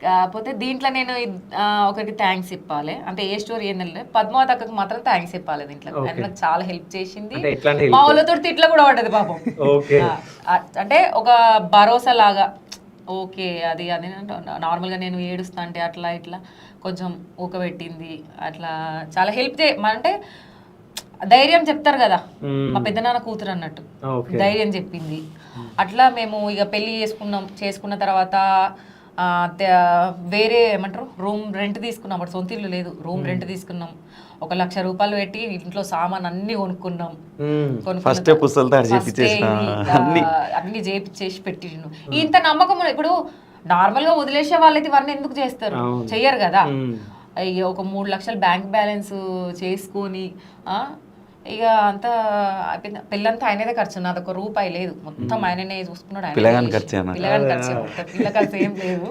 కాకపోతే దీంట్లో నేను ఒకరికి థ్యాంక్స్ చెప్పాలి. అంటే ఏ స్టోరీ ఏంటంటే పద్మావతి అక్కకి మాత్రం థ్యాంక్స్ చెప్పాలి. దీంట్లో ఆయన నాకు చాలా హెల్ప్ చేసింది. మా వాళ్ళతో తిట్ల కూడా పడ్డది పాపం. అంటే ఒక భరోసా లాగా ఓకే అది అది నార్మల్గా నేను ఏడుస్తా అంటే అట్లా ఇట్లా కొంచెం ఊకబెట్టింది. అట్లా చాలా హెల్ప్ అంటే ధైర్యం చెప్తారు కదా, మా పెద్దనాన్న కూతురు అన్నట్టు ధైర్యం చెప్పింది. అట్లా మేము ఇక పెళ్లి చేసుకున్న తర్వాత వేరే ఏమంటారు రూమ్ రెంట్ తీసుకున్నాం. అప్పుడు సొంత ఇల్లు లేదు, రూమ్ రెంట్ తీసుకున్నాం. 1,00,000 రూపాయలు పెట్టి ఇంట్లో సామాన్ అన్ని కొనుక్కున్నాం. అన్ని చేపిచ్చేసి పెట్టిండు. ఇంత నమ్మకం ఇప్పుడు నార్మల్ గా వదిలేసే వాళ్ళైతే ఇవన్నీ ఎందుకు చేస్తారు, చెయ్యరు కదా. అయ్యో ఒక 3 లక్షలు బ్యాంక్ బ్యాలెన్స్ చేసుకొని ఇక అంతా పిల్లంతా ఆయనదే ఖర్చు, నాది ₹1 లేదు. మొత్తం ఆయననే చూసుకున్నాడు. పిల్లగాని ఖర్చు ఏం లేదు.